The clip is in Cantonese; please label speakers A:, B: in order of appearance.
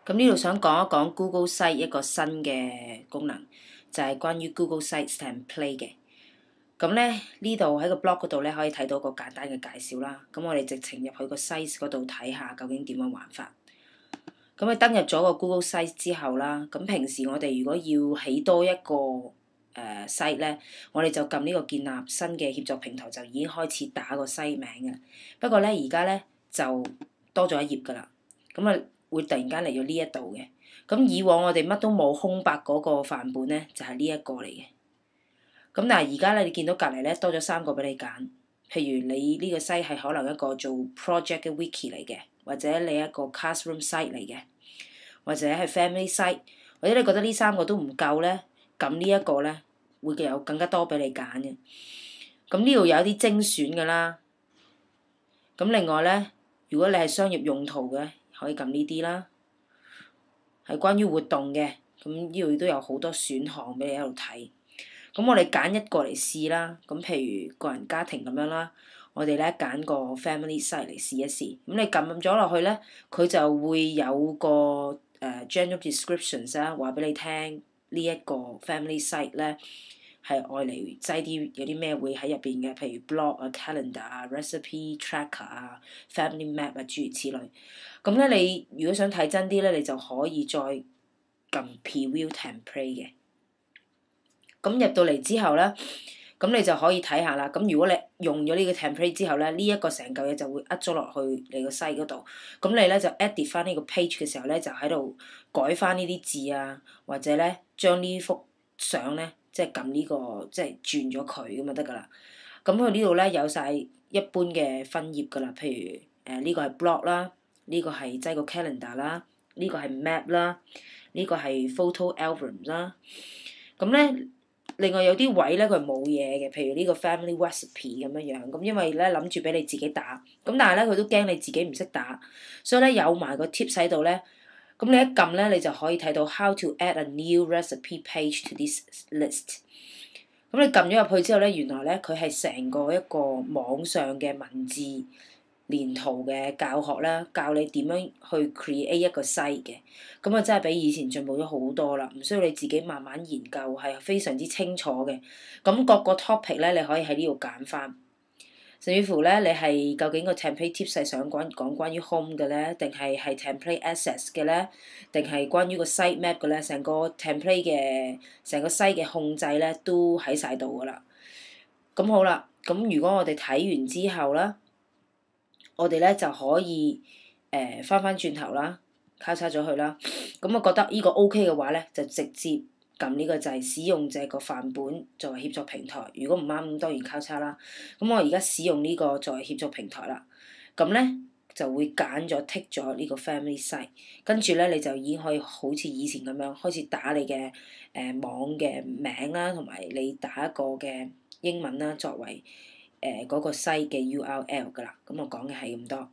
A: 咁呢度想講一講 Google Site 一個新嘅功能，就係關於 Google Sites Template 嘅。咁咧呢度喺個 blog 嗰度咧可以睇到個簡單嘅介紹啦。咁我哋直情入去個 Sites 嗰度睇下究竟點樣玩法。咁你登入咗個 Google Sites 之後啦，咁平時我哋如果要起多一個site 咧，我哋就撳呢個建立新嘅協作平台就已經開始打個 site 名嘅。不過咧而家咧就多咗一頁㗎啦。咁啊〜會突然間嚟咗呢一度嘅，咁以往我哋乜都冇空白嗰個範本咧，就係呢一個嚟嘅。咁但係而家咧，你見到隔離咧多咗3個俾你揀，譬如你呢個 site 係可能一個做 project 嘅 wiki 嚟嘅，或者你一個 classroom site 嚟嘅，或者係 family site，或者你覺得呢3個都唔夠咧，咁呢一個咧會有更加多俾你揀嘅。咁呢度有啲精選㗎啦。咁另外咧，如果你係商業用途嘅，可以撳呢啲啦，係關於活動嘅，咁呢度都有好多選項俾你喺度睇。咁我哋揀一個嚟試啦，咁譬如個人家庭咁樣啦，我哋咧揀個 family site 嚟試一試。咁你撳咗落去咧，佢就會有個general descriptions 啦，話俾你聽呢一個 family site 咧。係愛嚟擠啲有啲咩會喺入邊嘅，譬如 blog 啊、calendar 啊、recipe tracker 啊、family map 啊諸如此類。咁咧，你如果想睇真啲咧，你就可以再撳 preview template 嘅。咁入到嚟之後咧，咁你就可以睇下啦。咁如果你用咗呢個 template 之後咧，呢一個成嚿嘢就會咗落去你個 site 嗰度。咁你咧就 edit 翻呢個 page 嘅時候咧，就喺度改翻呢啲字啊，或者咧將呢幅相咧。即係撳呢個，即係轉咗佢咁就得㗎啦。咁佢呢度咧有晒一般嘅分頁㗎啦，譬如呢個係 blog 啦，呢個係擠個 calendar 啦，呢個係 map 啦，呢個係 photo album 啦。咁咧，另外有啲位咧佢冇嘢嘅，譬如呢個 family recipe 咁樣。咁因為咧諗住俾你自己打，咁但係咧佢都驚你自己唔識打，所以咧有埋個 tips 喺度咧。咁你一撳咧，你就可以睇到 how to add a new recipe page to this list。咁你撳咗入去之後咧，原來咧佢係成個一個網上嘅文字連圖嘅教學啦，教你點樣去 create 一個 site 嘅。咁啊真係比以前進步咗好多啦，唔需要你自己慢慢研究，係非常之清楚嘅。咁各個 topic 咧，你可以喺呢度揀翻。甚至乎咧，你係究竟個 template tips 係想講關於 home 嘅咧，定係 template access 嘅咧，定係關於個 site map 嘅咧？成個 template 嘅成個 site 嘅控制咧，都喺晒度噶啦。咁好啦，咁如果我哋睇完之後啦，我哋咧就可以翻轉頭啦，交叉咗佢啦。咁我覺得呢個 OK 嘅話咧，就直接撳呢個掣，使用這個範本作為協作平台。如果唔啱，咁當然交叉啦。咁我而家使用呢個作為協作平台啦。咁咧就會揀咗剔咗呢個 family site，跟住咧你就已經可以好似以前咁樣開始打你嘅網嘅名啦，同埋你打一個嘅英文啦，作為嗰個 site 嘅 URL 㗎啦。咁我講嘅係咁多。